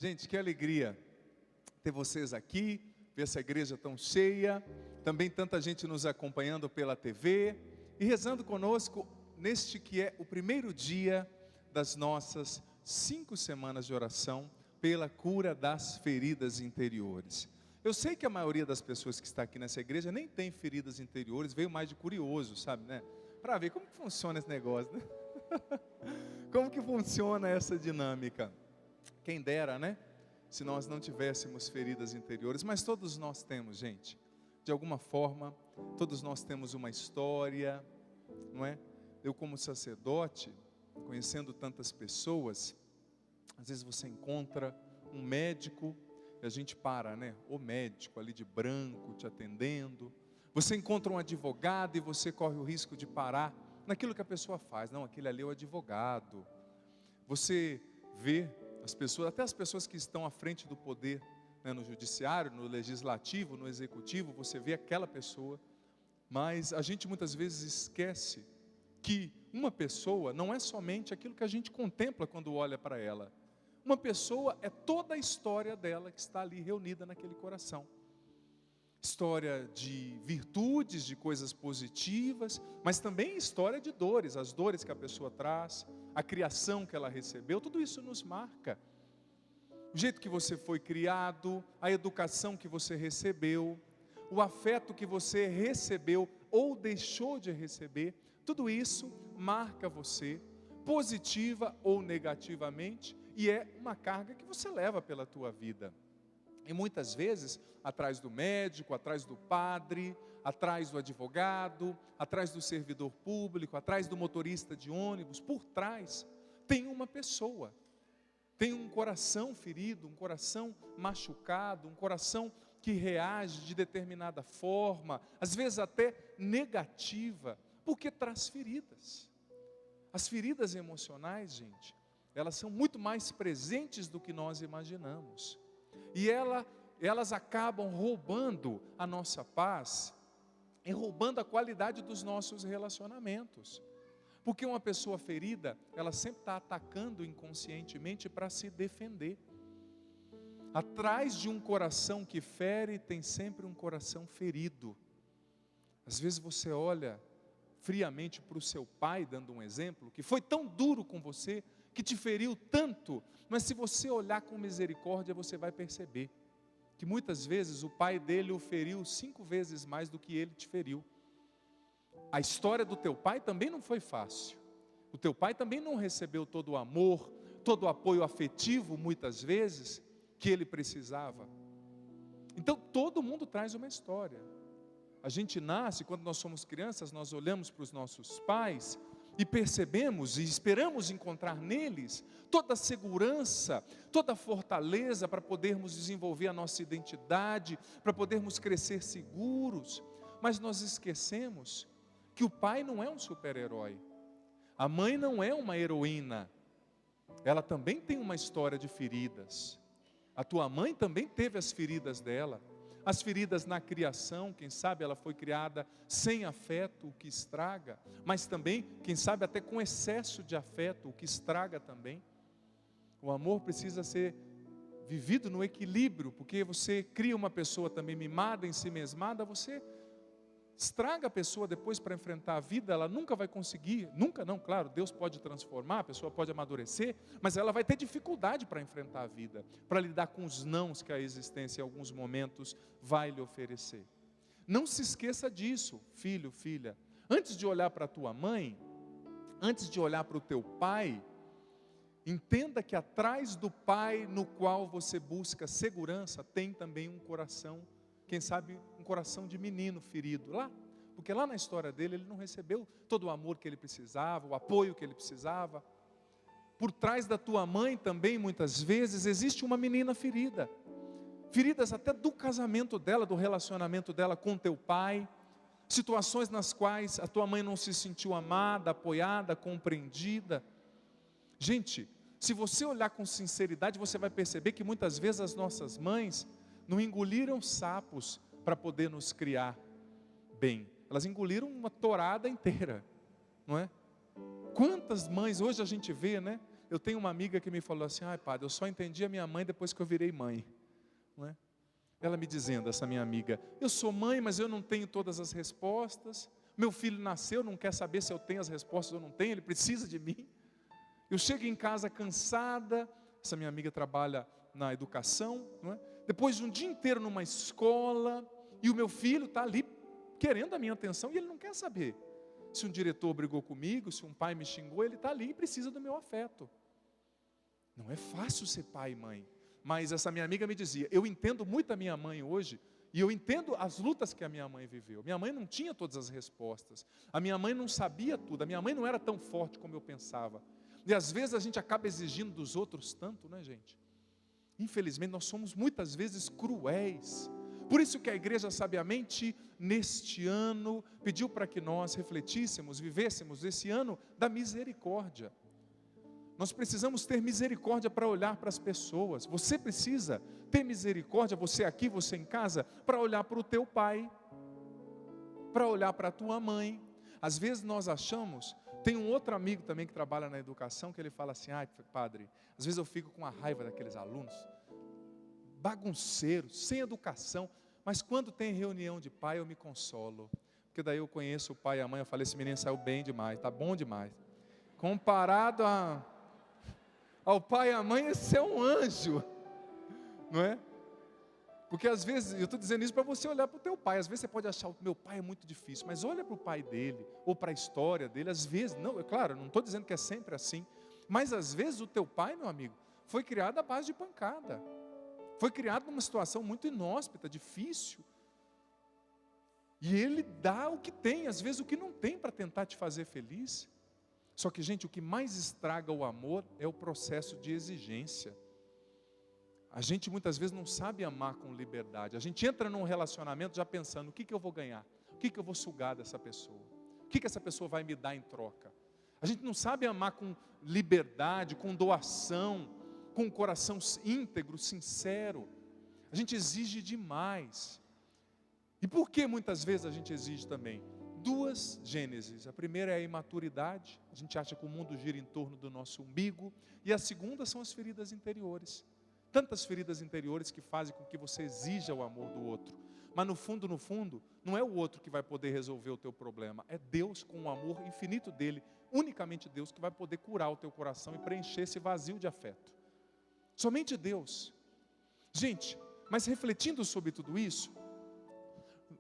Gente, que alegria ter vocês aqui, ver essa igreja tão cheia, também tanta gente nos acompanhando pela TV e rezando conosco neste que é o primeiro dia das nossas 5 semanas de oração pela cura das feridas interiores. Eu sei que a maioria das pessoas que está aqui nessa igreja nem tem feridas interiores, veio mais de curioso, sabe, né? Para ver como que funciona esse negócio, né? Como que funciona essa dinâmica? Quem dera, né? Se nós não tivéssemos feridas interiores, mas todos nós temos, gente. De alguma forma, todos nós temos uma história, não é? Eu como sacerdote, conhecendo tantas pessoas, às vezes você encontra um médico, e a gente para, né? O médico ali de branco te atendendo. Você encontra um advogado e você corre o risco de parar naquilo que a pessoa faz. Não, aquele ali é o advogado. Você vê as pessoas, até as pessoas que estão à frente do poder, né, no judiciário, no legislativo, no executivo, você vê aquela pessoa, mas a gente muitas vezes esquece que uma pessoa não é somente aquilo que a gente contempla quando olha para ela. Uma pessoa é toda a história dela que está ali reunida naquele coração. História de virtudes, de coisas positivas, mas também história de dores, as dores que a pessoa traz, a criação que ela recebeu, tudo isso nos marca. O jeito que você foi criado, a educação que você recebeu, o afeto que você recebeu ou deixou de receber, tudo isso marca você, positiva ou negativamente, e é uma carga que você leva pela tua vida. E muitas vezes, atrás do médico, atrás do padre, atrás do advogado, atrás do servidor público, atrás do motorista de ônibus, por trás, tem uma pessoa. Tem um coração ferido, um coração machucado, um coração que reage de determinada forma, às vezes até negativa, porque traz feridas. As feridas emocionais, gente, elas são muito mais presentes do que nós imaginamos. E elas acabam roubando a nossa paz e roubando a qualidade dos nossos relacionamentos. Porque uma pessoa ferida, ela sempre está atacando inconscientemente para se defender. Atrás de um coração que fere, tem sempre um coração ferido. Às vezes você olha friamente para o seu pai, dando um exemplo, que foi tão duro com você, que te feriu tanto, mas se você olhar com misericórdia, você vai perceber que muitas vezes o pai dele o feriu 5 vezes mais do que ele te feriu. A história do teu pai também não foi fácil. O teu pai também não recebeu todo o amor, todo o apoio afetivo, muitas vezes, que ele precisava. Então todo mundo traz uma história. A gente nasce, quando nós somos crianças, nós olhamos para os nossos pais e percebemos e esperamos encontrar neles toda a segurança, toda a fortaleza para podermos desenvolver a nossa identidade, para podermos crescer seguros. Mas nós esquecemos que o pai não é um super-herói, a mãe não é uma heroína, ela também tem uma história de feridas. A tua mãe também teve as feridas dela, as feridas na criação, quem sabe ela foi criada sem afeto, o que estraga, mas também, quem sabe até com excesso de afeto, o que estraga também. O amor precisa ser vivido no equilíbrio, porque você cria uma pessoa também mimada, ensimesmada, você estraga a pessoa depois para enfrentar a vida, ela nunca vai conseguir, nunca não, claro, Deus pode transformar, a pessoa pode amadurecer, mas ela vai ter dificuldade para enfrentar a vida, para lidar com os nãos que a existência em alguns momentos vai lhe oferecer. Não se esqueça disso, filho, filha. Antes de olhar para a tua mãe, antes de olhar para o teu pai, entenda que atrás do pai no qual você busca segurança, tem também um coração, quem sabe um coração de menino ferido, lá, porque lá na história dele, ele não recebeu todo o amor que ele precisava, o apoio que ele precisava. Por trás da tua mãe também, muitas vezes, existe uma menina ferida, feridas até do casamento dela, do relacionamento dela com teu pai, situações nas quais a tua mãe não se sentiu amada, apoiada, compreendida. Gente, se você olhar com sinceridade, você vai perceber que muitas vezes as nossas mães não engoliram sapos para poder nos criar bem. Elas engoliram uma tourada inteira, não é? Quantas mães hoje a gente vê, né? Eu tenho uma amiga que me falou assim: ai, padre, eu só entendi a minha mãe depois que eu virei mãe. Não é? Ela me dizendo, essa minha amiga: eu sou mãe, mas eu não tenho todas as respostas. Meu filho nasceu, não quer saber se eu tenho as respostas ou não tenho, ele precisa de mim. Eu chego em casa cansada. Essa minha amiga trabalha na educação, não é? Depois de um dia inteiro numa escola, e o meu filho está ali querendo a minha atenção, e ele não quer saber se um diretor brigou comigo, se um pai me xingou. Ele está ali e precisa do meu afeto. Não é fácil ser pai e mãe. Mas essa minha amiga me dizia: eu entendo muito a minha mãe hoje, e eu entendo as lutas que a minha mãe viveu. Minha mãe não tinha todas as respostas, a minha mãe não sabia tudo, a minha mãe não era tão forte como eu pensava. E às vezes a gente acaba exigindo dos outros tanto, né, gente? Infelizmente nós somos muitas vezes cruéis. Por isso que a igreja sabiamente, neste ano, pediu para que nós refletíssemos, vivêssemos esse ano da misericórdia. Nós precisamos ter misericórdia para olhar para as pessoas. Você precisa ter misericórdia, você aqui, você em casa, para olhar para o teu pai, para olhar para a tua mãe. Às vezes nós achamos, tem um outro amigo também que trabalha na educação, que ele fala assim: ai, padre, às vezes eu fico com a raiva daqueles alunos, bagunceiros, sem educação, mas quando tem reunião de pai eu me consolo, porque daí eu conheço o pai e a mãe. Eu falei: esse menino saiu bem demais, está bom demais, comparado ao pai e à mãe, esse é um anjo, não é? Porque às vezes, eu estou dizendo isso para você olhar para o teu pai. Às vezes você pode achar: o meu pai é muito difícil, mas olha para o pai dele, ou para a história dele. Às vezes, não, é claro, não estou dizendo que é sempre assim, mas às vezes o teu pai, meu amigo, foi criado à base de pancada, foi criado numa situação muito inóspita, difícil, e ele dá o que tem, às vezes o que não tem, para tentar te fazer feliz. Só que, gente, o que mais estraga o amor é o processo de exigência. A gente muitas vezes não sabe amar com liberdade. A gente entra num relacionamento já pensando: o que eu vou ganhar? O que eu vou sugar dessa pessoa? O que essa pessoa vai me dar em troca? A gente não sabe amar com liberdade, com doação, com um coração íntegro, sincero. A gente exige demais. E por que muitas vezes a gente exige também? Duas gêneses. A primeira é a imaturidade. A gente acha que o mundo gira em torno do nosso umbigo. E a segunda são as feridas interiores. Tantas feridas interiores que fazem com que você exija o amor do outro. Mas no fundo, não é o outro que vai poder resolver o teu problema. É Deus, com o amor infinito dele, unicamente Deus, que vai poder curar o teu coração e preencher esse vazio de afeto. Somente Deus. Gente, mas refletindo sobre tudo isso,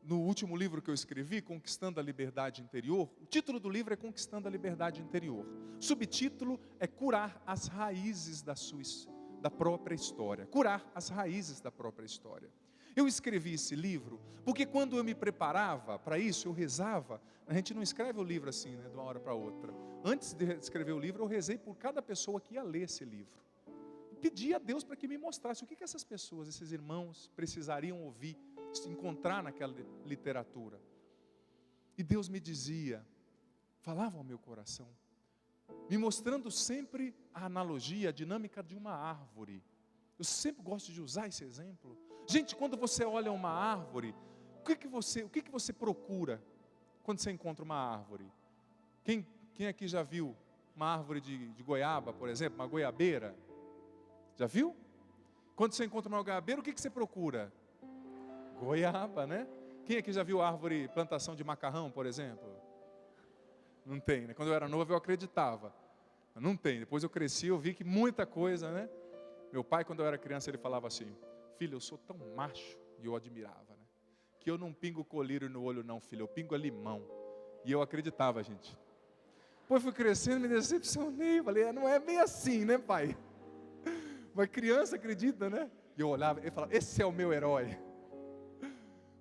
no último livro que eu escrevi, Conquistando a Liberdade Interior, o título do livro é Conquistando a Liberdade Interior. O subtítulo é Curar as Raízes da própria história. Curar as raízes da própria história. Eu escrevi esse livro porque quando eu me preparava para isso, eu rezava. A gente não escreve o livro assim, né, de uma hora para outra. Antes de escrever o livro, eu rezei por cada pessoa que ia ler esse livro. E pedi a Deus para que me mostrasse o que essas pessoas, esses irmãos, precisariam ouvir, encontrar naquela literatura. E Deus me dizia, falava ao meu coração, me mostrando sempre a analogia, a dinâmica de uma árvore. Eu sempre gosto de usar esse exemplo. Gente, quando você olha uma árvore, o que você procura quando você encontra uma árvore? Quem aqui já viu uma árvore de goiaba, por exemplo, uma goiabeira? Já viu? Quando você encontra uma goiabeira, o que você procura? Goiaba, né? Quem aqui já viu árvore, plantação de macarrão, por exemplo? Não tem, né? Quando eu era novo eu acreditava. Não tem. Depois eu cresci, eu vi que muita coisa, né? Meu pai, quando eu era criança, ele falava assim: filho, eu sou tão macho, e eu admirava, né? Que eu não pingo colírio no olho não, filho, eu pingo limão. E eu acreditava, gente. Depois fui crescendo, me decepcionei, falei: não é bem assim, né, pai? Mas criança acredita, né? E eu olhava, ele falava: esse é o meu herói.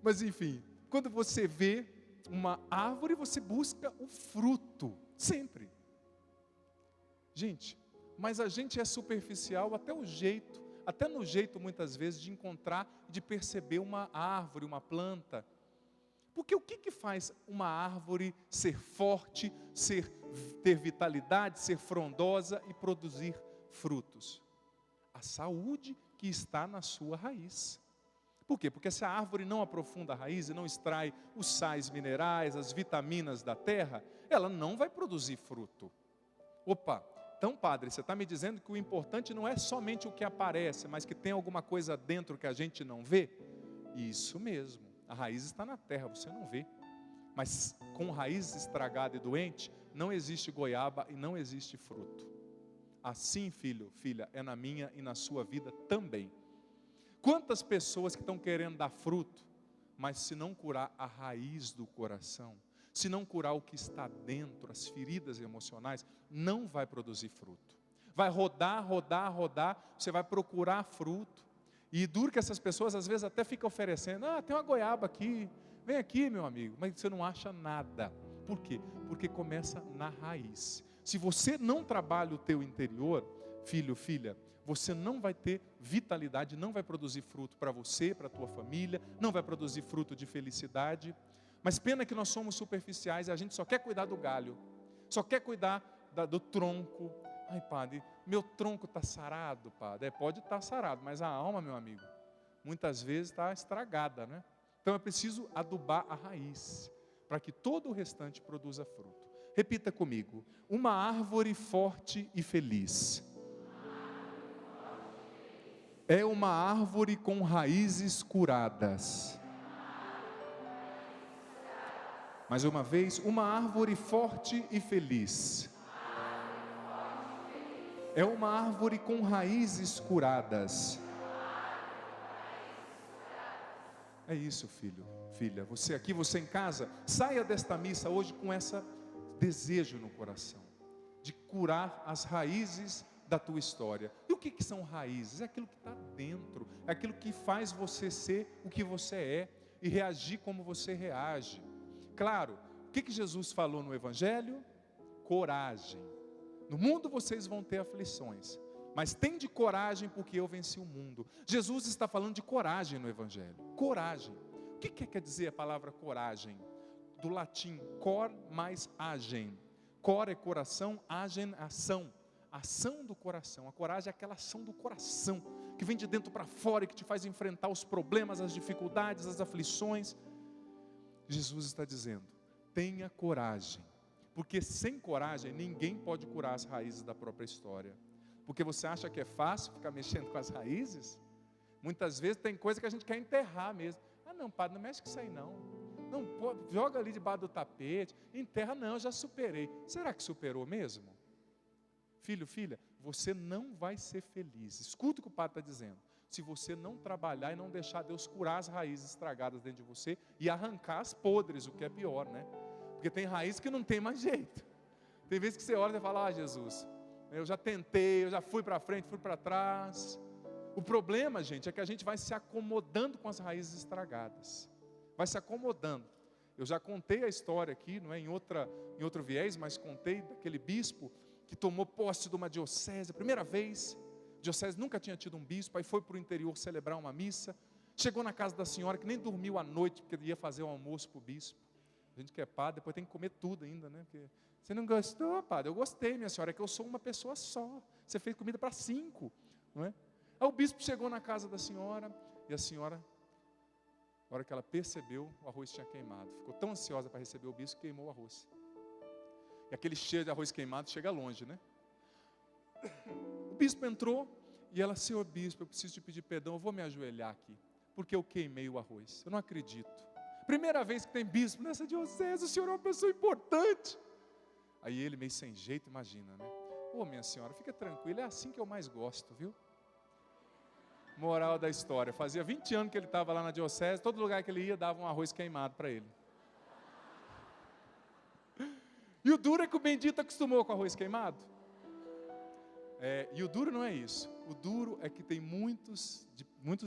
Mas enfim, quando você vê uma árvore, você busca o fruto, sempre. Gente, mas a gente é superficial até no jeito muitas vezes de encontrar, de perceber uma árvore, uma planta. Porque o que faz uma árvore ser forte, ter vitalidade, ser frondosa e produzir frutos? A saúde que está na sua raiz. Por quê? Porque se a árvore não aprofunda a raiz e não extrai os sais minerais, as vitaminas da terra, ela não vai produzir fruto. Opa, Então, padre, você está me dizendo que o importante não é somente o que aparece, mas que tem alguma coisa dentro que a gente não vê? Isso mesmo, a raiz está na terra, você não vê. Mas com raiz estragada e doente, não existe goiaba e não existe fruto. Assim, filho, filha, é na minha e na sua vida também. Quantas pessoas que estão querendo dar fruto, mas se não curar a raiz do coração, se não curar o que está dentro, as feridas emocionais, não vai produzir fruto. Vai rodar, rodar, rodar, você vai procurar fruto. E duro que essas pessoas às vezes até ficam oferecendo, tem uma goiaba aqui, vem aqui meu amigo, mas você não acha nada. Por quê? Porque começa na raiz. Se você não trabalha o teu interior, filho, filha, você não vai ter vitalidade, não vai produzir fruto para você, para a tua família, não vai produzir fruto de felicidade. Mas pena que nós somos superficiais e a gente só quer cuidar do galho, só quer cuidar do tronco. Ai, padre, meu tronco está sarado, padre. Pode estar sarado, mas a alma, meu amigo, muitas vezes está estragada, né? Então é preciso adubar a raiz, para que todo o restante produza fruto. Repita comigo: uma árvore forte e feliz é uma árvore com raízes curadas. Mais uma vez, uma árvore forte e feliz é uma árvore com raízes curadas. É isso, filho, filha, você aqui, você em casa, saia desta missa hoje com esse desejo no coração, de curar as raízes da tua história. E o que são raízes? É aquilo que está dentro, é aquilo que faz você ser o que você é e reagir como você reage. Claro, o que Jesus falou no Evangelho? Coragem. No mundo vocês vão ter aflições, mas tende coragem porque eu venci o mundo. Jesus está falando de coragem no Evangelho. Coragem. O que quer dizer a palavra coragem? Do latim, cor mais agem. Cor é coração, agem é ação. Ação do coração. A coragem é aquela ação do coração, que vem de dentro para fora e que te faz enfrentar os problemas, as dificuldades, as aflições. Jesus está dizendo, tenha coragem, porque sem coragem ninguém pode curar as raízes da própria história. Porque você acha que é fácil ficar mexendo com as raízes? Muitas vezes tem coisa que a gente quer enterrar mesmo. Não, padre, não mexe com isso aí não. Não, joga ali debaixo do tapete, enterra, não, eu já superei. Será que superou mesmo? Filho, filha, você não vai ser feliz. Escuta o que o padre está dizendo. Se você não trabalhar e não deixar Deus curar as raízes estragadas dentro de você e arrancar as podres, o que é pior, né? Porque tem raiz que não tem mais jeito. Tem vezes que você olha e fala, Jesus, eu já tentei, eu já fui para frente, fui para trás. O problema, gente, é que a gente vai se acomodando com as raízes estragadas. Vai se acomodando. Eu já contei a história aqui, não é em outro viés, mas contei daquele bispo que tomou posse de uma diocese, a primeira vez. A diocese nunca tinha tido um bispo, aí foi para o interior celebrar uma missa. Chegou na casa da senhora, que nem dormiu à noite, porque ia fazer o almoço para o bispo. A gente que é padre, depois tem que comer tudo ainda, né? Porque você não gostou, padre? Eu gostei, minha senhora, é que eu sou uma pessoa só. Você fez comida para 5, não é? Aí o bispo chegou na casa da senhora, e a senhora, na hora que ela percebeu, o arroz tinha queimado. Ficou tão ansiosa para receber o bispo, queimou o arroz. E aquele cheiro de arroz queimado chega longe, né? O bispo entrou, e ela, senhor bispo, eu preciso te pedir perdão, eu vou me ajoelhar aqui, porque eu queimei o arroz. Eu não acredito. Primeira vez que tem bispo nessa diocese, o senhor é uma pessoa importante. Aí ele, meio sem jeito, imagina, né? Minha senhora, fica tranquila, é assim que eu mais gosto, viu? Moral da história, fazia 20 anos que ele estava lá na diocese, todo lugar que ele ia dava um arroz queimado para ele. E o duro é que o bendito acostumou com arroz queimado. E o duro não é isso, o duro é que tem muitos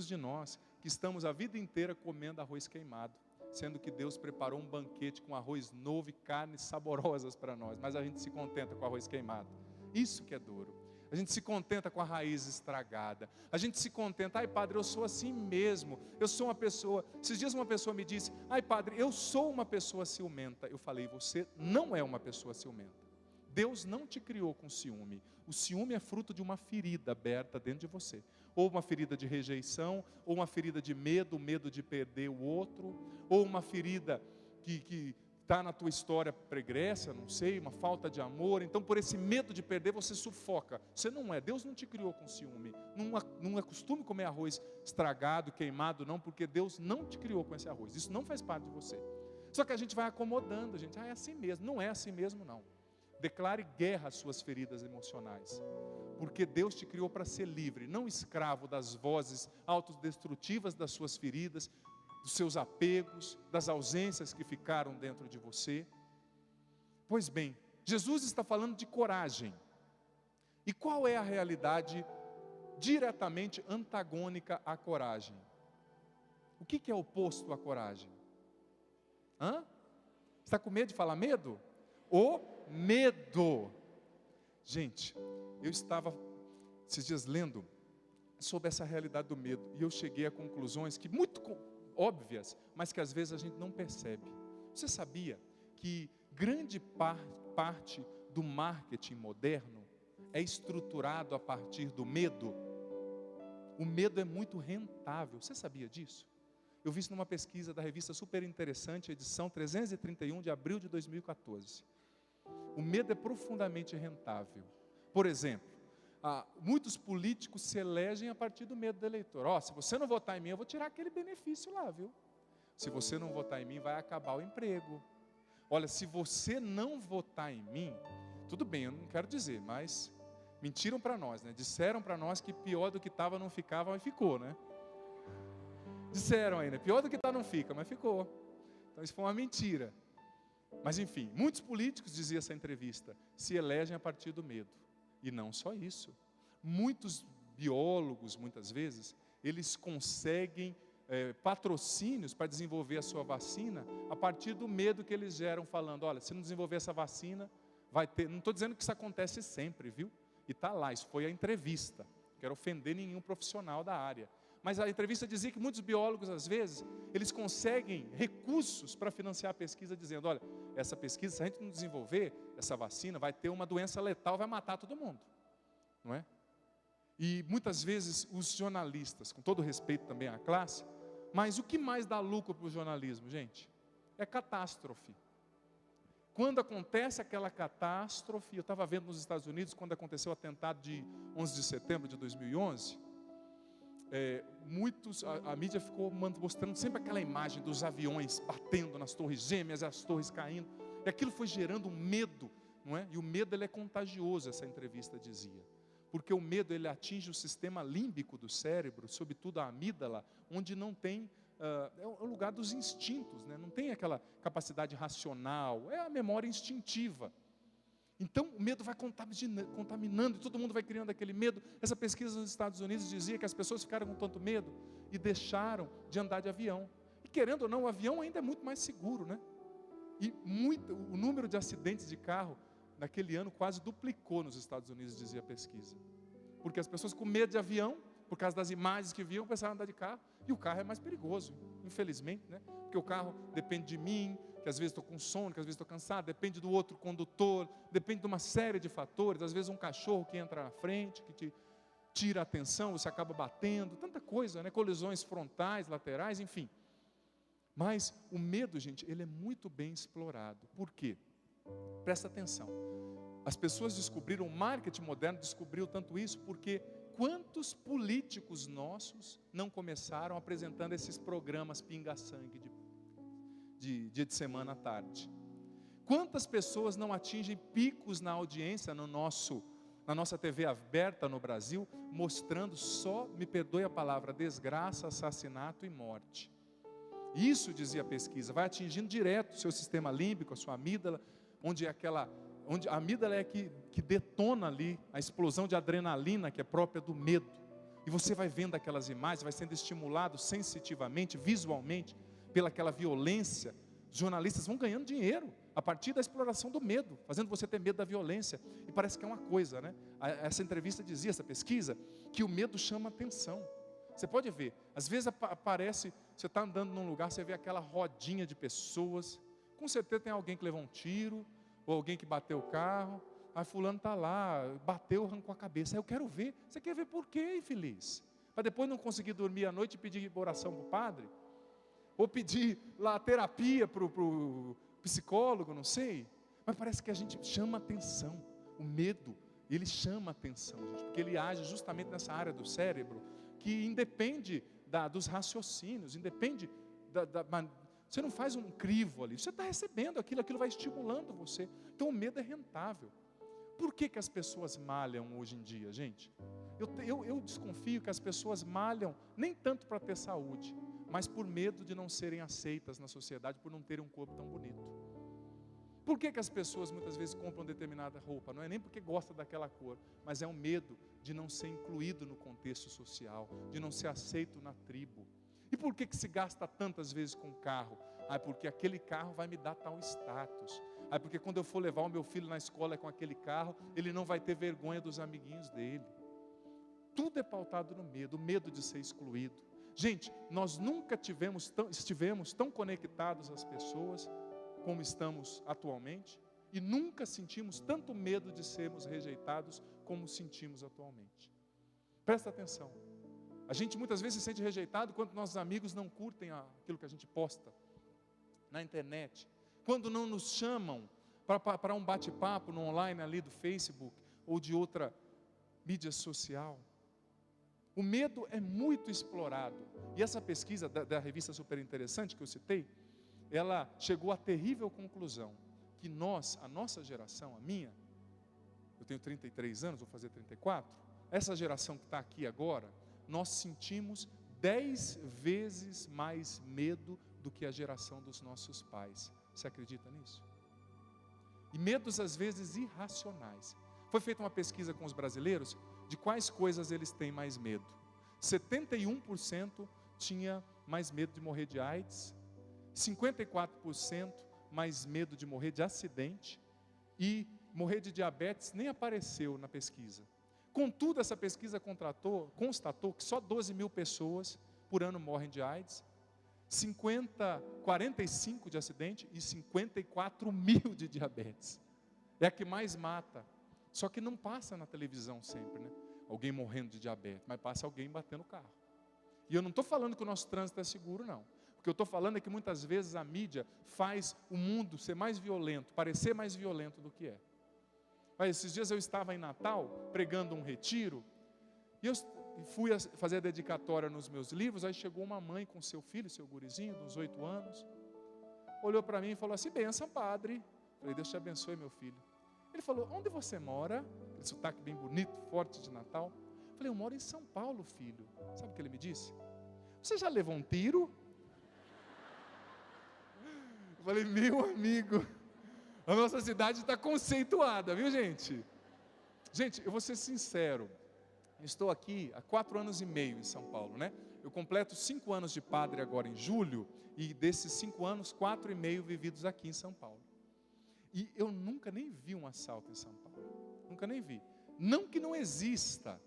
de nós que estamos a vida inteira comendo arroz queimado, sendo que Deus preparou um banquete com arroz novo e carnes saborosas para nós, mas a gente se contenta com arroz queimado. Isso que é duro. A gente se contenta com a raiz estragada. A gente se contenta, ai padre, eu sou assim mesmo. Eu sou uma pessoa, esses dias uma pessoa me disse, ai padre, eu sou uma pessoa ciumenta. Eu falei, você não é uma pessoa ciumenta. Deus não te criou com ciúme. O ciúme é fruto de uma ferida aberta dentro de você. Ou uma ferida de rejeição, ou uma ferida de medo de perder o outro, ou uma ferida que está na tua história pregressa, não sei, uma falta de amor, então por esse medo de perder você sufoca. Você não é, Deus não te criou com ciúme, não é costume comer arroz estragado, queimado não, porque Deus não te criou com esse arroz, isso não faz parte de você. Só que a gente vai acomodando, gente, é assim mesmo, não é assim mesmo não. Declare guerra às suas feridas emocionais, porque Deus te criou para ser livre, não escravo das vozes autodestrutivas das suas feridas, dos seus apegos, das ausências que ficaram dentro de você. Pois bem, Jesus está falando de coragem. E qual é a realidade diretamente antagônica à coragem? O que é oposto à coragem? Está com medo de falar medo? O medo. Gente, eu estava esses dias lendo sobre essa realidade do medo, e eu cheguei a conclusões que muito óbvias, mas que às vezes a gente não percebe. Você sabia que grande parte do marketing moderno é estruturado a partir do medo? O medo é muito rentável. Você sabia disso? Eu vi isso numa pesquisa da revista super interessante, edição 331 de abril de 2014. O medo é profundamente rentável. Por exemplo, muitos políticos se elegem a partir do medo do eleitor. Se você não votar em mim, eu vou tirar aquele benefício lá, viu? Se você não votar em mim, vai acabar o emprego. Olha, se você não votar em mim, tudo bem, eu não quero dizer, mas mentiram para nós, né? Disseram para nós que pior do que estava não ficava, mas ficou, né? Disseram ainda, pior do que está não fica, mas ficou. Então isso foi uma mentira. Mas enfim, muitos políticos, dizia essa entrevista, se elegem a partir do medo. E não só isso. Muitos biólogos, muitas vezes, eles conseguem patrocínios para desenvolver a sua vacina a partir do medo que eles geram, falando, olha, se não desenvolver essa vacina, vai ter... Não estou dizendo que isso acontece sempre, viu? E está lá, isso foi a entrevista. Não quero ofender nenhum profissional da área. Mas a entrevista dizia que muitos biólogos, às vezes, eles conseguem recursos para financiar a pesquisa, dizendo, olha, essa pesquisa, se a gente não desenvolver essa vacina, vai ter uma doença letal, vai matar todo mundo. Não é? E muitas vezes os jornalistas, com todo respeito também à classe, mas o que mais dá lucro para o jornalismo, gente? É catástrofe. Quando acontece aquela catástrofe, eu estava vendo nos Estados Unidos, quando aconteceu o atentado de 11 de setembro de 2011, a mídia ficou mostrando sempre aquela imagem dos aviões batendo nas torres gêmeas, as torres caindo, e aquilo foi gerando um medo, não é? E o medo ele é contagioso, essa entrevista dizia, porque o medo ele atinge o sistema límbico do cérebro, sobretudo a amígdala, onde não tem, é o lugar dos instintos, né? Não tem aquela capacidade racional, é a memória instintiva. Então o medo vai contaminando, e todo mundo vai criando aquele medo. Essa pesquisa nos Estados Unidos dizia que as pessoas ficaram com tanto medo e deixaram de andar de avião. E querendo ou não, o avião ainda é muito mais seguro, né? E o número de acidentes de carro naquele ano quase duplicou nos Estados Unidos, dizia a pesquisa. Porque as pessoas com medo de avião, por causa das imagens que viam, começaram a andar de carro. E o carro é mais perigoso, infelizmente, né? Porque o carro depende de mim, que às vezes estou com sono, que às vezes estou cansado, depende do outro condutor, depende de uma série de fatores, às vezes um cachorro que entra na frente, que te tira a atenção, você acaba batendo, tanta coisa, né? Colisões frontais, laterais, enfim. Mas o medo, gente, ele é muito bem explorado. Por quê? Presta atenção. As pessoas descobriram, o marketing moderno descobriu tanto isso, porque quantos políticos nossos não começaram apresentando esses programas pinga-sangue de dia de semana à tarde? Quantas pessoas não atingem picos na audiência na nossa TV aberta no Brasil, mostrando só, me perdoe a palavra, desgraça, assassinato e morte? Isso, dizia a pesquisa, vai atingindo direto o seu sistema límbico, a sua amígdala, onde a amígdala é que detona ali a explosão de adrenalina que é própria do medo. E você vai vendo aquelas imagens, vai sendo estimulado sensitivamente, visualmente, pelaquela violência. Os jornalistas vão ganhando dinheiro a partir da exploração do medo, fazendo você ter medo da violência. E parece que é uma coisa, né? Essa entrevista dizia, essa pesquisa, que o medo chama atenção. Você pode ver, às vezes aparece, você está andando num lugar, você vê aquela rodinha de pessoas, com certeza tem alguém que levou um tiro, ou alguém que bateu o carro, aí fulano está lá, bateu, arrancou a cabeça, aí eu quero ver. Você quer ver por quê, infeliz? Para depois não conseguir dormir à noite e pedir oração para o padre? Ou pedir lá terapia para o psicólogo, não sei. Mas parece que a gente chama atenção. O medo, ele chama atenção, gente, porque ele age justamente nessa área do cérebro que independe dos raciocínios, independe você não faz um crivo ali, você está recebendo aquilo vai estimulando você. Então o medo é rentável. Por que as pessoas malham hoje em dia, gente? Eu desconfio que as pessoas malham nem tanto para ter saúde, mas por medo de não serem aceitas na sociedade, por não terem um corpo tão bonito. Por que as pessoas muitas vezes compram determinada roupa? Não é nem porque gosta daquela cor, mas é um medo de não ser incluído no contexto social, de não ser aceito na tribo. E por que se gasta tantas vezes com carro? Porque aquele carro vai me dar tal status. Porque quando eu for levar o meu filho na escola com aquele carro, ele não vai ter vergonha dos amiguinhos dele. Tudo é pautado no medo, o medo de ser excluído. Gente, nós nunca estivemos tão conectados às pessoas como estamos atualmente, e nunca sentimos tanto medo de sermos rejeitados como sentimos atualmente. Presta atenção. A gente muitas vezes se sente rejeitado quando nossos amigos não curtem aquilo que a gente posta na internet, quando não nos chamam para um bate-papo no online ali do Facebook ou de outra mídia social. O medo é muito explorado. E essa pesquisa da revista super interessante que eu citei, ela chegou à terrível conclusão que a nossa geração, a minha, eu tenho 33 anos, vou fazer 34, essa geração que está aqui agora, nós sentimos 10 vezes mais medo do que a geração dos nossos pais. Você acredita nisso? E medos às vezes irracionais. Foi feita uma pesquisa com os brasileiros de quais coisas eles têm mais medo. 71% tinha mais medo de morrer de AIDS, 54% mais medo de morrer de acidente, e morrer de diabetes nem apareceu na pesquisa. Contudo, essa pesquisa constatou que só 12 mil pessoas por ano morrem de AIDS, 45 de acidente e 54 mil de diabetes. É a que mais mata. Só que não passa na televisão sempre, né? Alguém morrendo de diabetes, mas passa alguém batendo o carro. E eu não estou falando que o nosso trânsito é seguro, não. O que eu estou falando é que muitas vezes a mídia faz o mundo ser mais violento, parecer mais violento do que é. Esses dias eu estava em Natal, pregando um retiro, e eu fui fazer a dedicatória nos meus livros, aí chegou uma mãe com seu filho, seu gurizinho, de uns 8 anos, olhou para mim e falou assim: benção, padre. Falei: Deus te abençoe, meu filho. Ele falou: onde você mora? Aquele sotaque bem bonito, forte de Natal. Falei: eu moro em São Paulo, filho. Sabe o que ele me disse? Você já levou um tiro? Eu falei: meu amigo, a nossa cidade está conceituada, viu, gente? Gente, eu vou ser sincero, estou aqui há 4 anos e meio em São Paulo, né? Eu completo 5 anos de padre agora em julho, e desses 5 anos, 4 e meio vividos aqui em São Paulo. E eu nunca nem vi um assalto em São Paulo, nunca nem vi. Não que não exista.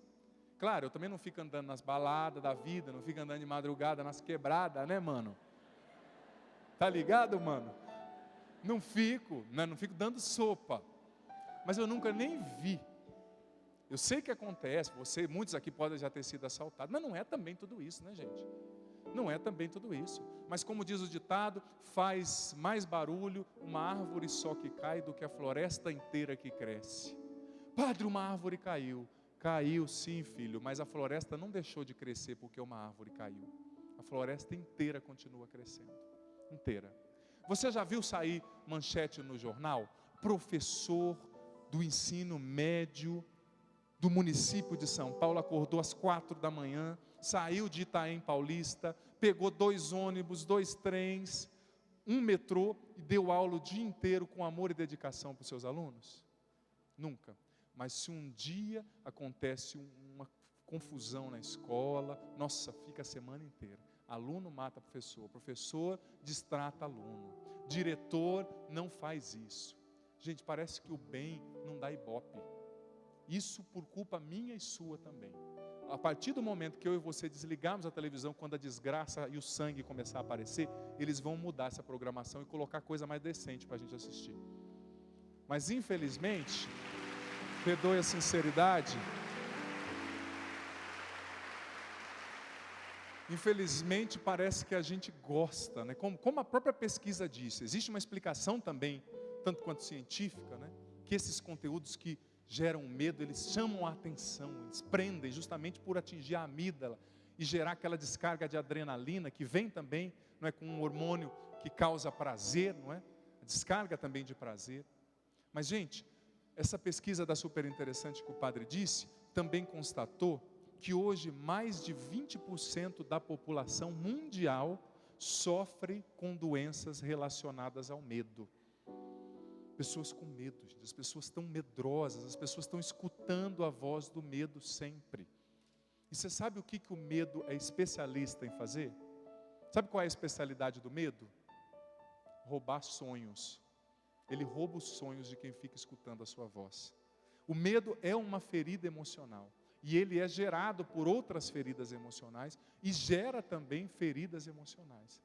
Claro, eu também não fico andando nas baladas da vida, não fico andando de madrugada nas quebradas, né, mano? Tá ligado, mano? Não fico, né? Não fico dando sopa. Mas eu nunca nem vi. Eu sei que acontece, muitos aqui podem já ter sido assaltados, mas não é também tudo isso, né, gente? Não é também tudo isso. Mas como diz o ditado, faz mais barulho uma árvore só que cai do que a floresta inteira que cresce. Padre, uma árvore caiu. Caiu sim, filho, mas a floresta não deixou de crescer porque uma árvore caiu. A floresta inteira continua crescendo. Inteira. Você já viu sair manchete no jornal? Professor do ensino médio do município de São Paulo acordou às 4 da manhã, saiu de Itaém Paulista, pegou 2 ônibus, 2 trens, um metrô e deu aula o dia inteiro com amor e dedicação para os seus alunos? Nunca. Mas se um dia acontece uma confusão na escola, nossa, fica a semana inteira. Aluno mata professor distrata aluno, diretor não faz isso. Gente, parece que o bem não dá ibope. Isso por culpa minha e sua também. A partir do momento que eu e você desligarmos a televisão, quando a desgraça e o sangue começar a aparecer, eles vão mudar essa programação e colocar coisa mais decente para a gente assistir. Mas infelizmente, perdoe a sinceridade, Infelizmente parece que a gente gosta, né? Como a própria pesquisa disse, existe uma explicação também, tanto quanto científica, né? Que esses conteúdos que geram medo, eles chamam a atenção, eles prendem justamente por atingir a amígdala e gerar aquela descarga de adrenalina que vem também, não é, com um hormônio que causa prazer, não é? A descarga também de prazer. Mas gente, essa pesquisa da super interessante que o padre disse, também constatou que hoje mais de 20% da população mundial sofre com doenças relacionadas ao medo. Pessoas com medo, gente. As pessoas estão medrosas, as pessoas estão escutando a voz do medo sempre. E você sabe o que o medo é especialista em fazer? Sabe qual é a especialidade do medo? Roubar sonhos. Ele rouba os sonhos de quem fica escutando a sua voz. O medo é uma ferida emocional. E ele é gerado por outras feridas emocionais e gera também feridas emocionais.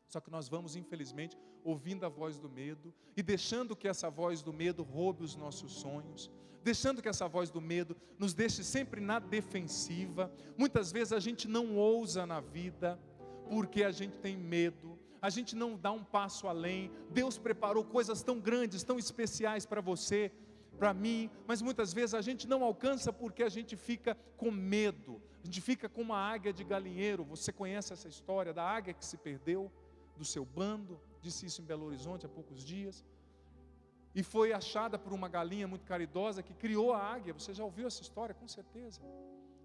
Só que nós vamos, infelizmente, ouvindo a voz do medo e deixando que essa voz do medo roube os nossos sonhos, deixando que essa voz do medo nos deixe sempre na defensiva. Muitas vezes a gente não ousa na vida porque a gente tem medo, a gente não dá um passo além. Deus preparou coisas tão grandes, tão especiais para você, para mim, mas muitas vezes a gente não alcança porque a gente fica com medo, a gente fica como uma águia de galinheiro. Você conhece essa história da águia que se perdeu do seu bando? Disse isso em Belo Horizonte há poucos dias, e foi achada por uma galinha muito caridosa que criou a águia. Você já ouviu essa história? Com certeza.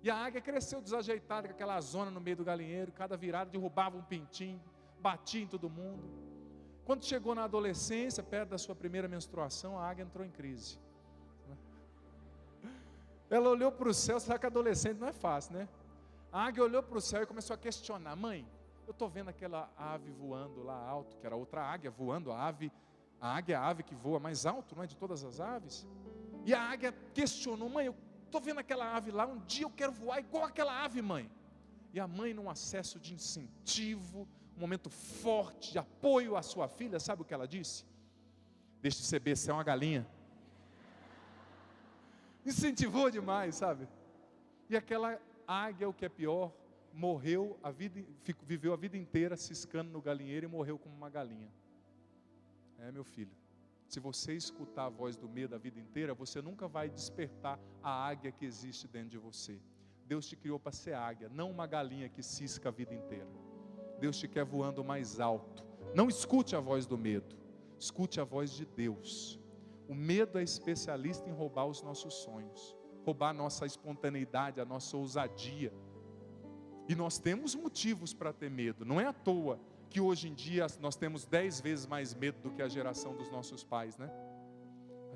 E a águia cresceu desajeitada com aquela zona no meio do galinheiro, cada virada derrubava um pintinho, batia em todo mundo. Quando chegou na adolescência, perto da sua primeira menstruação, a águia entrou em crise. Ela olhou para o céu, sabe que adolescente não é fácil, né? A águia olhou para o céu e começou a questionar: mãe, eu estou vendo aquela ave voando lá alto, que era outra águia voando, a águia é a ave que voa mais alto, não é, de todas as aves. E a águia questionou: mãe, eu estou vendo aquela ave lá, um dia eu quero voar igual aquela ave, mãe. E a mãe, num acesso de incentivo, um momento forte de apoio à sua filha, sabe o que ela disse? Deixa de ser besta, você é uma galinha. Incentivou demais, sabe? E aquela águia, o que é pior, viveu a vida inteira ciscando no galinheiro e morreu como uma galinha. Meu filho, se você escutar a voz do medo a vida inteira, você nunca vai despertar a águia que existe dentro de você. Deus te criou para ser águia, não uma galinha que cisca a vida inteira. Deus te quer voando mais alto. Não escute a voz do medo, escute a voz de Deus. O medo é especialista em roubar os nossos sonhos, roubar a nossa espontaneidade, a nossa ousadia. E nós temos motivos para ter medo. Não é à toa que hoje em dia nós temos 10 vezes mais medo do que a geração dos nossos pais, né?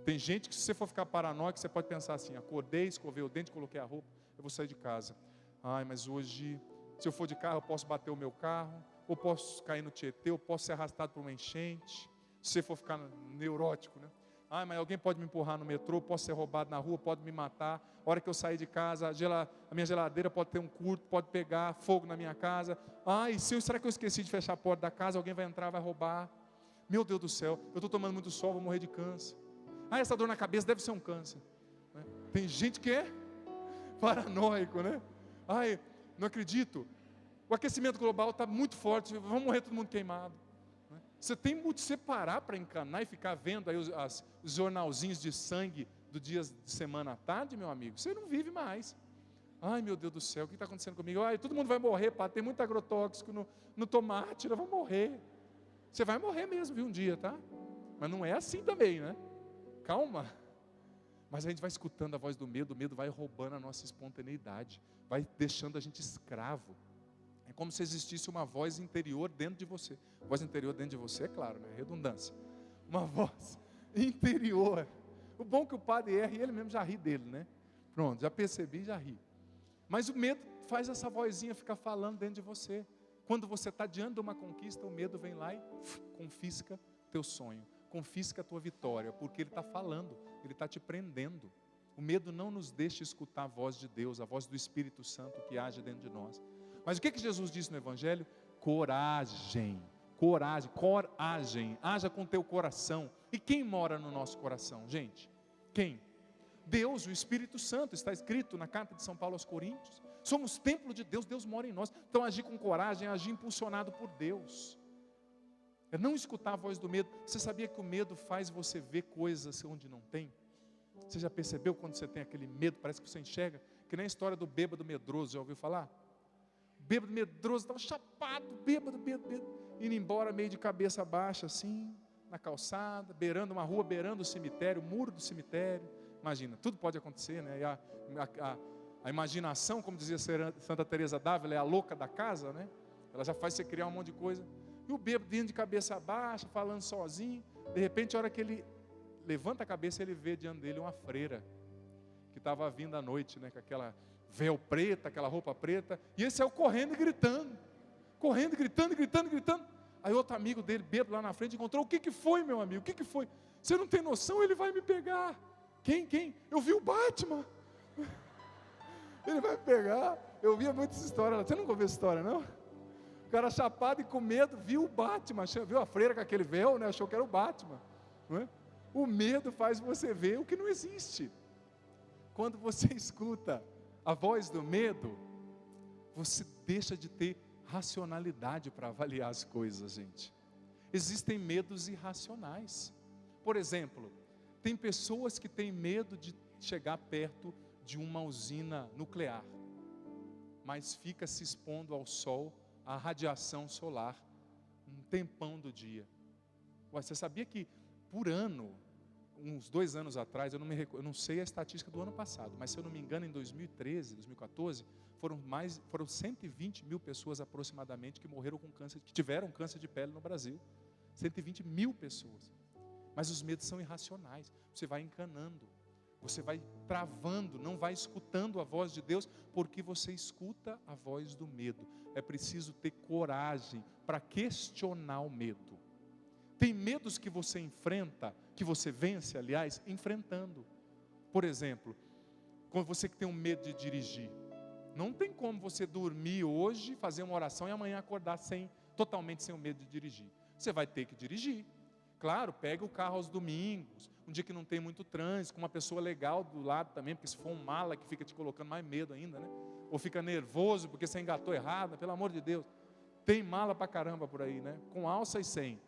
Tem gente que, se você for ficar paranoico, você pode pensar assim: acordei, escovei o dente, coloquei a roupa, eu vou sair de casa. Ai, mas hoje, se eu for de carro, eu posso bater o meu carro, ou posso cair no Tietê, ou posso ser arrastado por uma enchente. Se você for ficar neurótico, né? Ai, mas alguém pode me empurrar no metrô, posso ser roubado na rua, pode me matar. A hora que eu sair de casa, a minha geladeira pode ter um curto, pode pegar fogo na minha casa. Ai, será que eu esqueci de fechar a porta da casa? Alguém vai entrar, vai roubar. Meu Deus do céu, eu estou tomando muito sol, vou morrer de câncer. Ai, essa dor na cabeça deve ser um câncer. Tem gente que é paranoico, né? Ai, não acredito. O aquecimento global está muito forte, vamos morrer todo mundo queimado. Você tem muito que separar para encanar e ficar vendo aí os jornalzinhos de sangue do dia de semana à tarde, meu amigo. Você não vive mais. Ai, meu Deus do céu, o que está acontecendo comigo? Ai, todo mundo vai morrer, pá, tem muito agrotóxico no tomate, nós vamos morrer. Você vai morrer mesmo, viu, um dia, tá? Mas não é assim também, né? Calma. Mas a gente vai escutando a voz do medo, o medo vai roubando a nossa espontaneidade, vai deixando a gente escravo. É como se existisse uma voz interior dentro de você. Voz interior dentro de você, é claro, né? Redundância. Uma voz interior. O bom é que o padre erra e ele mesmo já ri dele, né? Pronto, já percebi, já ri. Mas o medo faz essa vozinha ficar falando dentro de você. Quando você está diante de uma conquista, o medo vem lá e confisca teu sonho, confisca a tua vitória, porque ele está falando, ele está te prendendo. O medo não nos deixa escutar a voz de Deus, a voz do Espírito Santo que age dentro de nós. Mas o que Jesus disse no Evangelho? Coragem, coragem, haja com teu coração. E quem mora no nosso coração, gente? Quem? Deus, o Espírito Santo, está escrito na carta de São Paulo aos Coríntios. Somos templo de Deus, Deus mora em nós. Então agir com coragem é agir impulsionado por Deus. É não escutar a voz do medo. Você sabia que o medo faz você ver coisas onde não tem? Você já percebeu quando você tem aquele medo, parece que você enxerga? Que nem a história do bêbado medroso, já ouviu falar? O bêbado medroso estava chapado, bêbado, indo embora meio de cabeça baixa assim, na calçada, beirando uma rua, beirando o cemitério, o muro do cemitério. Imagina, tudo pode acontecer, né? E a imaginação, como dizia Santa Teresa d'Ávila, é a louca da casa, né? Ela já faz você criar um monte de coisa. E o bêbado indo de cabeça baixa, falando sozinho. De repente, a hora que ele levanta a cabeça, ele vê diante dele uma freira que estava vindo à noite, né? Com aquela véu preta, aquela roupa preta. E ele saiu correndo e gritando. Correndo, gritando. Aí outro amigo dele, bêbado lá na frente, encontrou. O que foi, meu amigo? O que foi? Você não tem noção, ele vai me pegar. Quem? Eu vi o Batman. Ele vai me pegar. Eu via muito essa história. Você nunca ouviu essa história, não? O cara chapado e com medo, viu o Batman, viu a freira com aquele véu, né? Achou que era o Batman. Não é? O medo faz você ver o que não existe. Quando você escuta a voz do medo, você deixa de ter racionalidade para avaliar as coisas, gente. Existem medos irracionais. Por exemplo, tem pessoas que têm medo de chegar perto de uma usina nuclear, mas fica se expondo ao sol, à radiação solar, um tempão do dia. Você sabia que por ano, uns 2 anos atrás, eu não sei a estatística do ano passado, mas se eu não me engano, em 2013, 2014, foram 120 mil pessoas aproximadamente que morreram com câncer, que tiveram câncer de pele no Brasil. 120 mil pessoas. Mas os medos são irracionais. Você vai encanando, você vai travando, não vai escutando a voz de Deus, porque você escuta a voz do medo. É preciso ter coragem para questionar o medo. Tem medos que você enfrenta, que você vence, aliás, enfrentando. Por exemplo, quando você que tem um medo de dirigir, não tem como você dormir hoje, fazer uma oração e amanhã acordar totalmente sem o medo de dirigir. Você vai ter que dirigir. Claro, pega o carro aos domingos, um dia que não tem muito trânsito, com uma pessoa legal do lado também, porque se for um mala que fica te colocando mais medo ainda, né? Ou fica nervoso porque você engatou errado, pelo amor de Deus. Tem mala pra caramba por aí, né? Com alça e sem.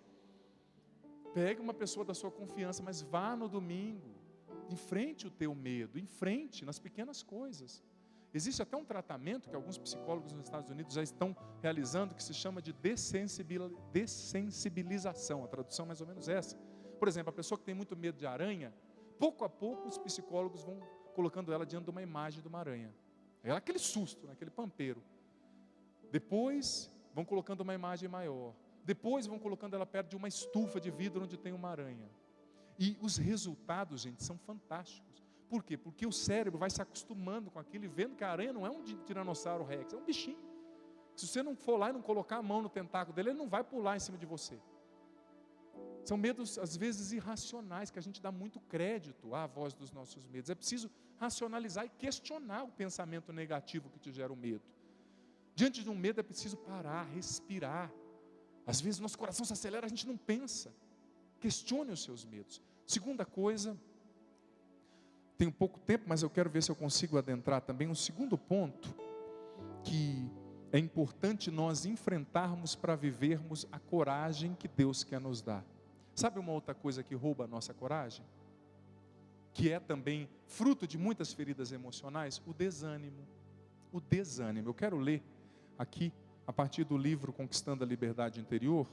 Pegue uma pessoa da sua confiança, mas vá no domingo, enfrente o teu medo, enfrente nas pequenas coisas. Existe até um tratamento que alguns psicólogos nos Estados Unidos já estão realizando, que se chama de dessensibilização, a tradução é mais ou menos essa. Por exemplo, a pessoa que tem muito medo de aranha, pouco a pouco os psicólogos vão colocando ela diante de uma imagem de uma aranha. É aquele susto, aquele pampeiro. Depois vão colocando uma imagem maior. Depois vão colocando ela perto de uma estufa de vidro onde tem uma aranha. E os resultados, gente, são fantásticos. Por quê? Porque o cérebro vai se acostumando com aquilo e vendo que a aranha não é um tiranossauro rex, é um bichinho. Se você não for lá e não colocar a mão no tentáculo dele, ele não vai pular em cima de você. São medos, às vezes, irracionais, que a gente dá muito crédito à voz dos nossos medos. É preciso racionalizar e questionar o pensamento negativo que te gera o medo. Diante de um medo é preciso parar, respirar. Às vezes nosso coração se acelera, a gente não pensa. Questione os seus medos. Segunda coisa, tenho pouco tempo, mas eu quero ver se eu consigo adentrar também. Um segundo ponto que é importante nós enfrentarmos para vivermos a coragem que Deus quer nos dar. Sabe uma outra coisa que rouba a nossa coragem? Que é também fruto de muitas feridas emocionais? O desânimo. O desânimo. Eu quero ler aqui, a partir do livro Conquistando a Liberdade Interior.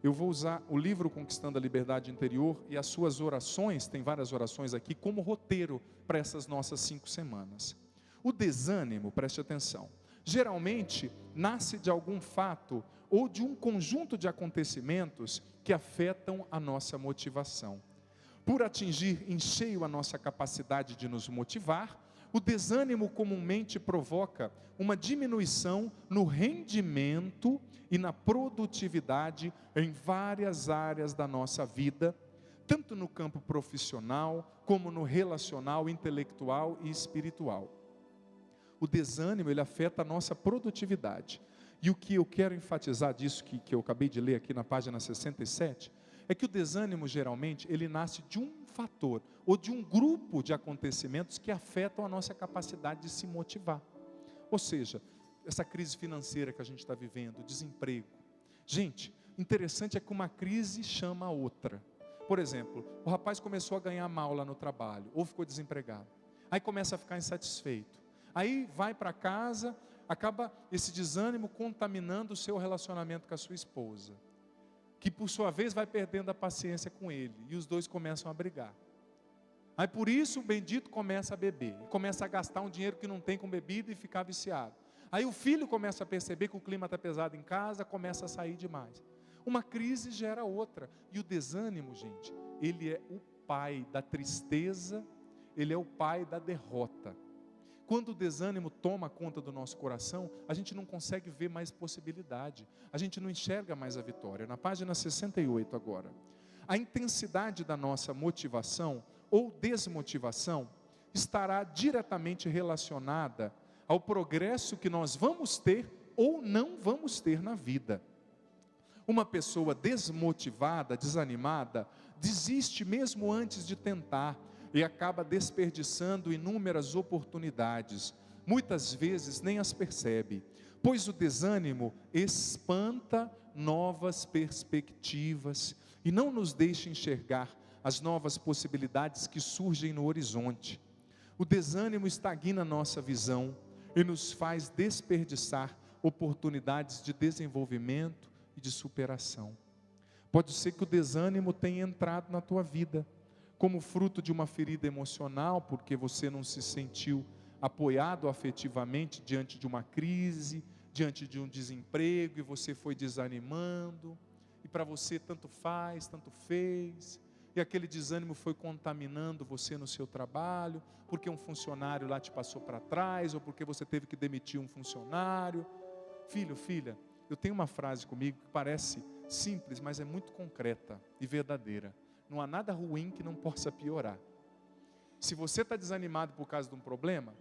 Eu vou usar o livro Conquistando a Liberdade Interior e as suas orações, tem várias orações aqui, como roteiro para essas nossas 5 semanas. O desânimo, preste atenção, geralmente nasce de algum fato ou de um conjunto de acontecimentos que afetam a nossa motivação. Por atingir em cheio a nossa capacidade de nos motivar, o desânimo comumente provoca uma diminuição no rendimento e na produtividade em várias áreas da nossa vida, tanto no campo profissional, como no relacional, intelectual e espiritual. O desânimo, ele afeta a nossa produtividade. E o que eu quero enfatizar disso, que eu acabei de ler aqui na página 67, é que o desânimo, geralmente, ele nasce de um fator, ou de um grupo de acontecimentos que afetam a nossa capacidade de se motivar. Ou seja, essa crise financeira que a gente está vivendo, desemprego. Gente, interessante é que uma crise chama a outra. Por exemplo, o rapaz começou a ganhar mal lá no trabalho, ou ficou desempregado. Aí começa a ficar insatisfeito. Aí vai para casa, acaba esse desânimo contaminando o seu relacionamento com a sua esposa, que por sua vez vai perdendo a paciência com ele, e os dois começam a brigar. Aí por isso o bendito começa a beber, começa a gastar um dinheiro que não tem com bebida e ficar viciado. Aí o filho começa a perceber que o clima está pesado em casa, começa a sair demais. Uma crise gera outra, e o desânimo, gente, ele é o pai da tristeza, ele é o pai da derrota. Quando o desânimo toma conta do nosso coração, a gente não consegue ver mais possibilidade, a gente não enxerga mais a vitória. Na página 68 agora, a intensidade da nossa motivação ou desmotivação estará diretamente relacionada ao progresso que nós vamos ter ou não vamos ter na vida. Uma pessoa desmotivada, desanimada, desiste mesmo antes de tentar e acaba desperdiçando inúmeras oportunidades. Muitas vezes nem as percebe, pois o desânimo espanta novas perspectivas e não nos deixa enxergar as novas possibilidades que surgem no horizonte. O desânimo estagna nossa visão e nos faz desperdiçar oportunidades de desenvolvimento e de superação. Pode ser que o desânimo tenha entrado na tua vida como fruto de uma ferida emocional, porque você não se sentiu apoiado afetivamente diante de uma crise, diante de um desemprego, e você foi desanimando, e para você tanto faz, tanto fez, e aquele desânimo foi contaminando você no seu trabalho, porque um funcionário lá te passou para trás, ou porque você teve que demitir um funcionário. Filho, filha, eu tenho uma frase comigo que parece simples, mas é muito concreta e verdadeira. Não há nada ruim que não possa piorar. Se você está desanimado por causa de um problema,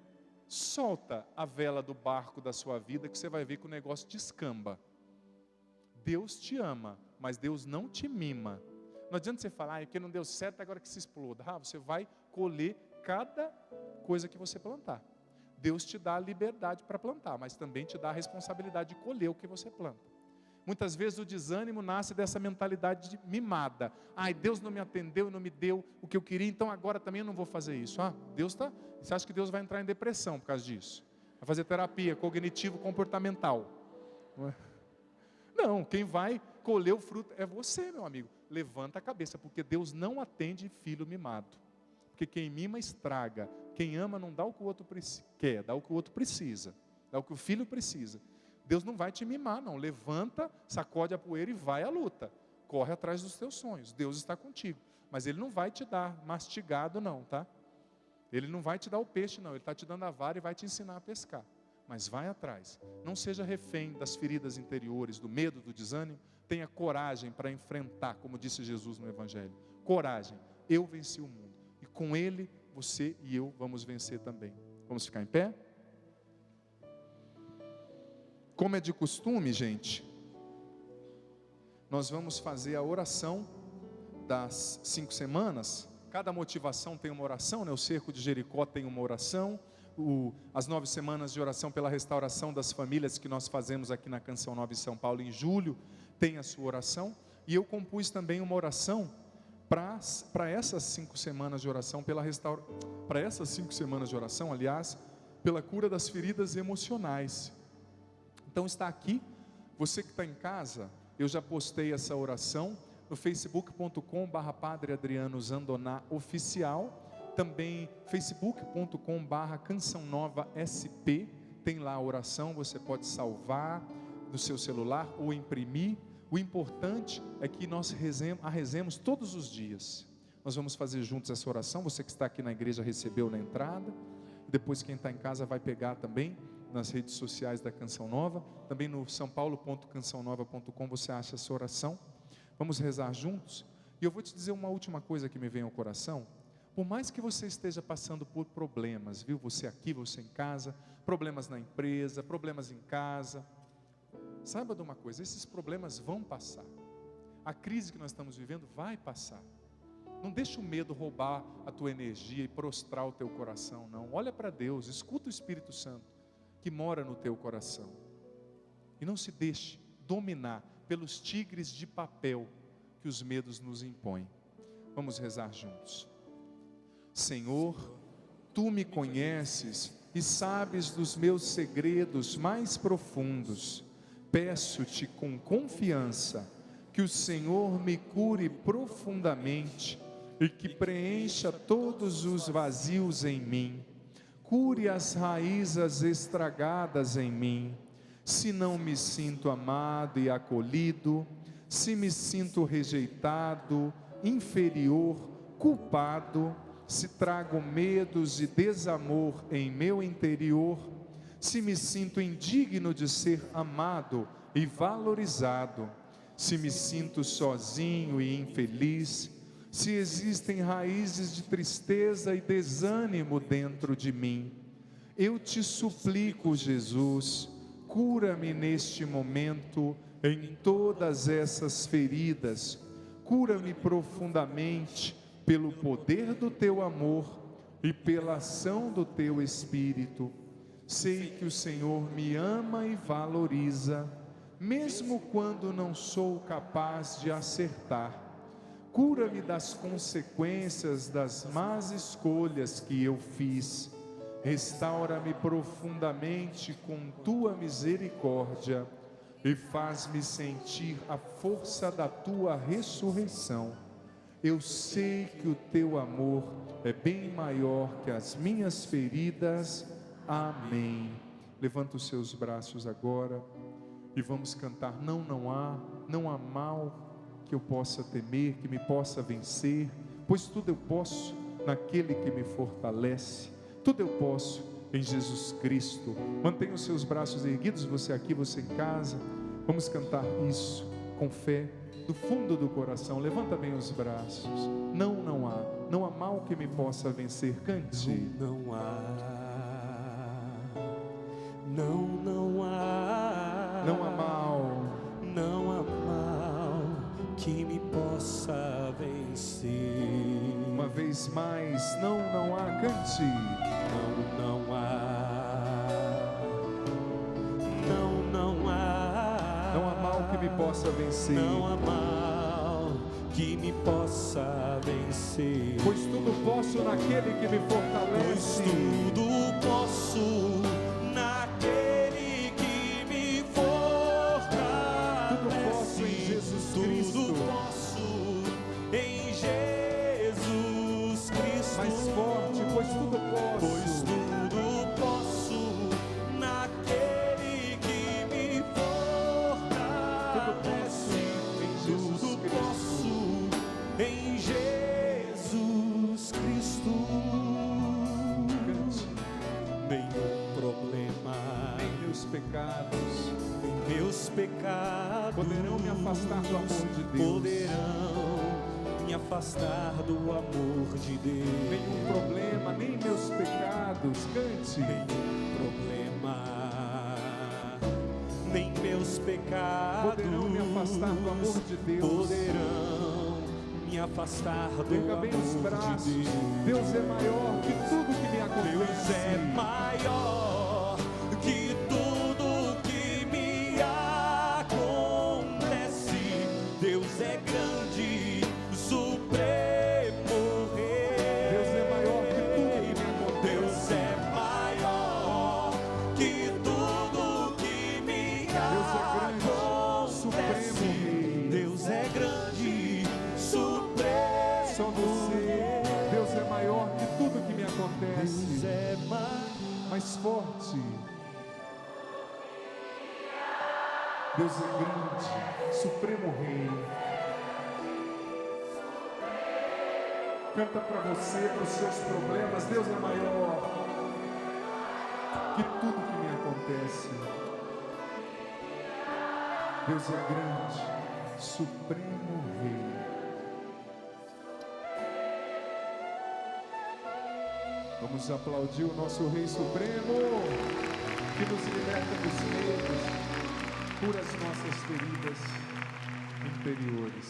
solta a vela do barco da sua vida, que você vai ver que o negócio descamba. Deus te ama, mas Deus não te mima. Não adianta você falar, porque não deu certo, agora que se exploda. Você vai colher cada coisa que você plantar. Deus te dá a liberdade para plantar, mas também te dá a responsabilidade de colher o que você planta. Muitas vezes o desânimo nasce dessa mentalidade mimada. Deus não me atendeu e não me deu o que eu queria, então agora também eu não vou fazer isso. Você acha que Deus vai entrar em depressão por causa disso? Vai fazer terapia cognitivo-comportamental. Não, quem vai colher o fruto é você, meu amigo. Levanta a cabeça, porque Deus não atende filho mimado. Porque quem mima estraga, quem ama não dá o que o outro quer, dá o que o outro precisa, dá o que o filho precisa. Deus não vai te mimar, não. Levanta, sacode a poeira e vai à luta. Corre atrás dos teus sonhos. Deus está contigo. Mas Ele não vai te dar mastigado, não, tá? Ele não vai te dar o peixe, não. Ele está te dando a vara e vai te ensinar a pescar. Mas vai atrás. Não seja refém das feridas interiores, do medo, do desânimo. Tenha coragem para enfrentar, como disse Jesus no Evangelho. Coragem. Eu venci o mundo. E com Ele, você e eu vamos vencer também. Vamos ficar em pé? Como é de costume, gente, nós vamos fazer a oração das 5 semanas. Cada motivação tem uma oração, né? O cerco de Jericó tem uma oração. As 9 semanas de oração pela restauração das famílias que nós fazemos aqui na Canção Nova em São Paulo, em julho, tem a sua oração. E eu compus também uma oração para essas 5 semanas de oração para essas 5 semanas de oração, aliás, pela cura das feridas emocionais. Então está aqui, você que está em casa, eu já postei essa oração no facebook.com/Padre Adriano Zandoná Oficial, também facebook.com/Canção Nova SP, tem lá a oração, você pode salvar no seu celular ou imprimir. O importante é que nós rezemos todos os dias. Nós vamos fazer juntos essa oração, você que está aqui na igreja recebeu na entrada, depois quem está em casa vai pegar também nas redes sociais da Canção Nova, também no saopaulo.cançãonova.com você acha essa oração. Vamos rezar juntos. E eu vou te dizer uma última coisa que me vem ao coração. Por mais que você esteja passando por problemas, viu? Você aqui, você em casa, problemas na empresa, problemas em casa, saiba de uma coisa, esses problemas vão passar. A crise que nós estamos vivendo vai passar. Não deixa o medo roubar a tua energia e prostrar o teu coração, não. Olha para Deus, escuta o Espírito Santo. que mora no teu coração. E não se deixe dominar pelos tigres de papel que os medos nos impõem. Vamos rezar juntos. Senhor, Tu me conheces e sabes dos meus segredos mais profundos. Peço-te com confiança que o Senhor me cure profundamente e que preencha todos os vazios em mim. Cure as raízes estragadas em mim. Se não me sinto amado e acolhido, se me sinto rejeitado, inferior, culpado, se trago medos e desamor em meu interior, se me sinto indigno de ser amado e valorizado, se me sinto sozinho e infeliz, se existem raízes de tristeza e desânimo dentro de mim, eu te suplico, Jesus, cura-me neste momento em todas essas feridas, cura-me profundamente pelo poder do teu amor e pela ação do teu Espírito. Sei que o Senhor me ama e valoriza, mesmo quando não sou capaz de acertar. Cura-me das consequências das más escolhas que eu fiz. Restaura-me profundamente com tua misericórdia e faz-me sentir a força da tua ressurreição. Eu sei que o teu amor é bem maior que as minhas feridas. Amém. Levanta os seus braços agora e vamos cantar. Não há mal que eu possa temer, que me possa vencer, pois tudo eu posso naquele que me fortalece. Tudo eu posso em Jesus Cristo. Mantenha os seus braços erguidos, você aqui, você em casa. Vamos cantar isso com fé, do fundo do coração. Levanta bem os braços. Não há mal que me possa vencer. Cante. Não há mal que me possa vencer. Uma vez mais, não há, cante. Não há mal que me possa vencer. Não há mal que me possa vencer. Pois tudo posso naquele que me fortalece. Pois tudo posso naquele que me fortalece. Tudo posso em Jesus Cristo. Tudo posso em Jesus Cristo. Mais forte, pois tudo posso. Pois tudo posso naquele que me fortalece. Tudo posso em Jesus Cristo. Nenhum problema, Nem meus pecados poderão me afastar do amor de Deus. Poderão me afastar do amor de Deus. Nenhum problema, nem meus pecados, cante. Nenhum problema, nem meus pecados Poderão me afastar do amor de Deus. Poderão me afastar do Erga amor bem os braços. de Deus. Deus é maior que tudo que me acontece. Deus é maior que tudo que me acontece. Deus é grande, supremo Rei. Deus é maior que tudo que me acontece. Deus é maior que tudo que me Deus é grande, acontece. supremo Rei. Deus é grande, supremo Só você. Deus é maior que tudo que me Deus acontece. é Mais forte. Deus é grande, supremo Rei. Canta para você, para os seus problemas. Deus é maior que tudo que me acontece. Deus é grande, supremo Rei. Vamos aplaudir o nosso Rei Supremo, que nos liberta dos medos, cura as nossas feridas interiores.